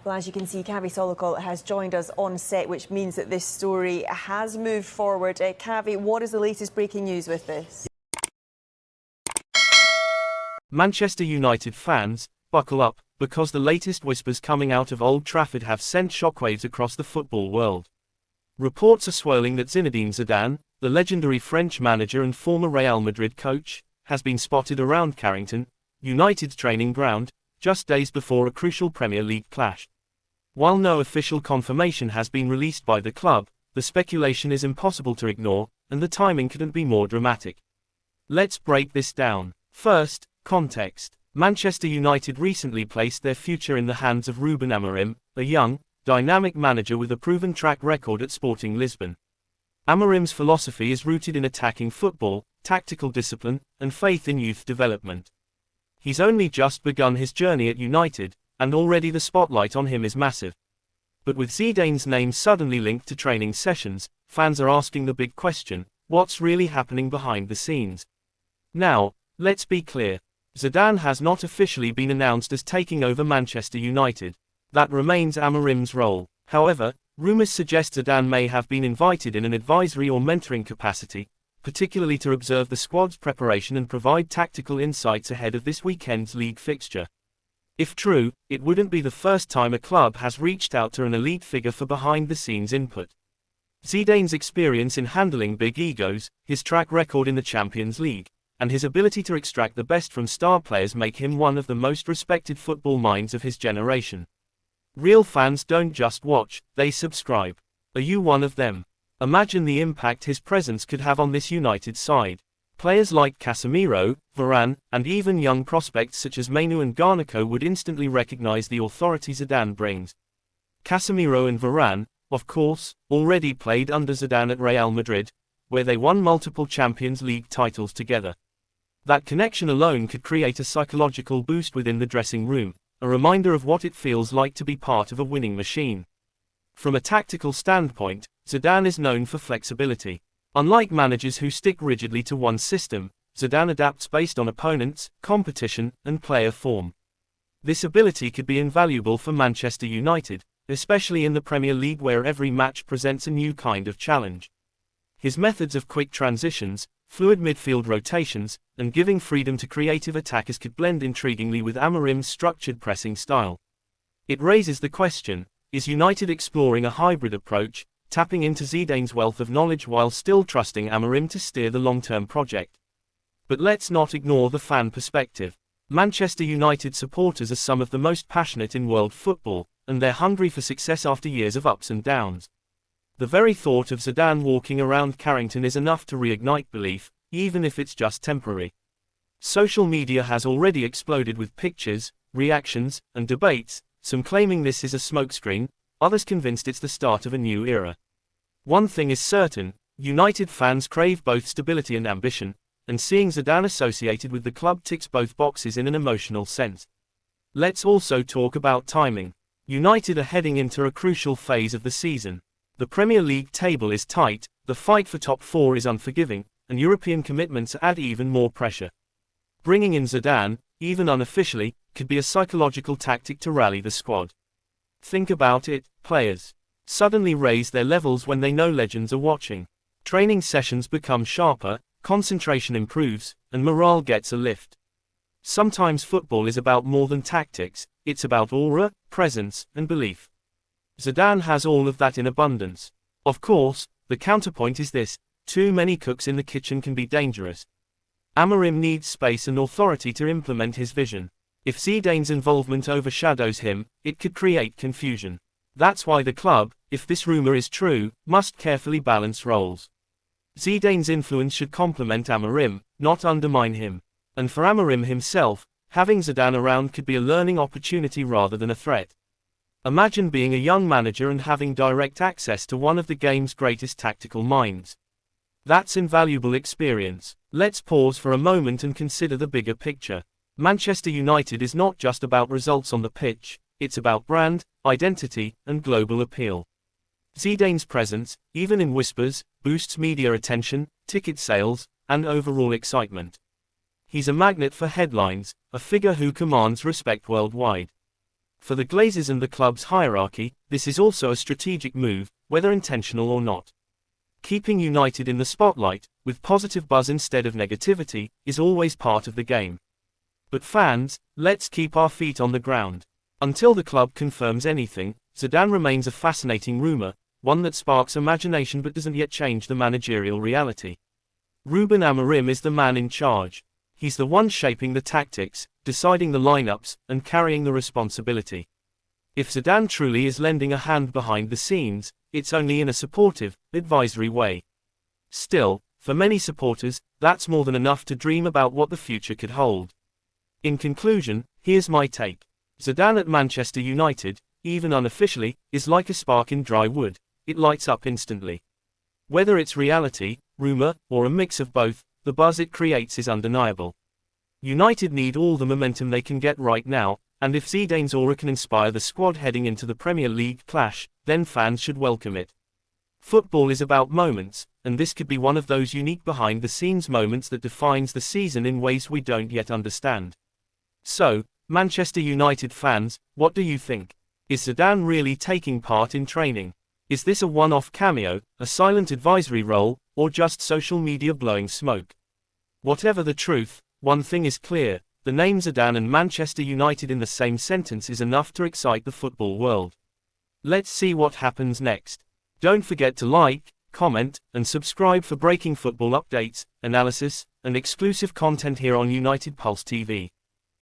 Well, as you can see, Kavi Solokol has joined us on set, which means that this story has moved forward. Kavi, what is the latest breaking news with this? Manchester United fans, buckle up, because the latest whispers coming out of Old Trafford have sent shockwaves across the football world. Reports are swirling that Zinedine Zidane, the legendary French manager and former Real Madrid coach, has been spotted around Carrington, United's training ground, just days before a crucial Premier League clash. While no official confirmation has been released by the club, the speculation is impossible to ignore, and the timing couldn't be more dramatic. Let's break this down. First, context. Manchester United recently placed their future in the hands of Ruben Amorim, a young, dynamic manager with a proven track record at Sporting Lisbon. Amorim's philosophy is rooted in attacking football, tactical discipline, and faith in youth development. He's only just begun his journey at United, and already the spotlight on him is massive. But with Zidane's name suddenly linked to training sessions, fans are asking the big question: what's really happening behind the scenes? Now, let's be clear. Zidane has not officially been announced as taking over Manchester United. That remains Amorim's role. However, rumours suggest Zidane may have been invited in an advisory or mentoring capacity, particularly to observe the squad's preparation and provide tactical insights ahead of this weekend's league fixture. If true, it wouldn't be the first time a club has reached out to an elite figure for behind-the-scenes input. Zidane's experience in handling big egos, his track record in the Champions League, and his ability to extract the best from star players make him one of the most respected football minds of his generation. Real fans don't just watch, they subscribe. Are you one of them? Imagine the impact his presence could have on this United side. Players like Casemiro, Varane, and even young prospects such as Mainu and Garnacho would instantly recognize the authority Zidane brings. Casemiro and Varane, of course, already played under Zidane at Real Madrid, where they won multiple Champions League titles together. That connection alone could create a psychological boost within the dressing room, a reminder of what it feels like to be part of a winning machine. From a tactical standpoint, Zidane is known for flexibility. Unlike managers who stick rigidly to one system, Zidane adapts based on opponents, competition, and player form. This ability could be invaluable for Manchester United, especially in the Premier League where every match presents a new kind of challenge. His methods of quick transitions, fluid midfield rotations, and giving freedom to creative attackers could blend intriguingly with Amorim's structured pressing style. It raises the question: is United exploring a hybrid approach, tapping into Zidane's wealth of knowledge while still trusting Amorim to steer the long-term project? But let's not ignore the fan perspective. Manchester United supporters are some of the most passionate in world football, and they're hungry for success after years of ups and downs. The very thought of Zidane walking around Carrington is enough to reignite belief, even if it's just temporary. Social media has already exploded with pictures, reactions, and debates, some claiming this is a smokescreen, others convinced it's the start of a new era. One thing is certain: United fans crave both stability and ambition, and seeing Zidane associated with the club ticks both boxes in an emotional sense. Let's also talk about timing. United are heading into a crucial phase of the season. The Premier League table is tight, the fight for top four is unforgiving, and European commitments add even more pressure. Bringing in Zidane, even unofficially, could be a psychological tactic to rally the squad. Think about it: players suddenly raise their levels when they know legends are watching. Training sessions become sharper, concentration improves, and morale gets a lift. Sometimes football is about more than tactics, it's about aura, presence, and belief. Zidane has all of that in abundance. Of course, the counterpoint is this: too many cooks in the kitchen can be dangerous. Amorim needs space and authority to implement his vision. If Zidane's involvement overshadows him, it could create confusion. That's why the club, if this rumor is true, must carefully balance roles. Zidane's influence should complement Amorim, not undermine him. And for Amorim himself, having Zidane around could be a learning opportunity rather than a threat. Imagine being a young manager and having direct access to one of the game's greatest tactical minds. That's invaluable experience. Let's pause for a moment and consider the bigger picture. Manchester United is not just about results on the pitch, it's about brand, identity, and global appeal. Zidane's presence, even in whispers, boosts media attention, ticket sales, and overall excitement. He's a magnet for headlines, a figure who commands respect worldwide. For the Glazers and the club's hierarchy, this is also a strategic move, whether intentional or not. Keeping United in the spotlight, with positive buzz instead of negativity, is always part of the game. But fans, let's keep our feet on the ground. Until the club confirms anything, Zidane remains a fascinating rumour, one that sparks imagination but doesn't yet change the managerial reality. Ruben Amorim is the man in charge. He's the one shaping the tactics, deciding the lineups, and carrying the responsibility. If Zidane truly is lending a hand behind the scenes, it's only in a supportive, advisory way. Still, for many supporters, that's more than enough to dream about what the future could hold. In conclusion, here's my take. Zidane at Manchester United, even unofficially, is like a spark in dry wood. It lights up instantly. Whether it's reality, rumour, or a mix of both, the buzz it creates is undeniable. United need all the momentum they can get right now, and if Zidane's aura can inspire the squad heading into the Premier League clash, then fans should welcome it. Football is about moments, and this could be one of those unique behind-the-scenes moments that defines the season in ways we don't yet understand. So, Manchester United fans, what do you think? Is Zidane really taking part in training? Is this a one-off cameo, a silent advisory role, or just social media blowing smoke? Whatever the truth, one thing is clear, the name Zidane and Manchester United in the same sentence is enough to excite the football world. Let's see what happens next. Don't forget to like, comment, and subscribe for breaking football updates, analysis, and exclusive content here on United Pulse TV.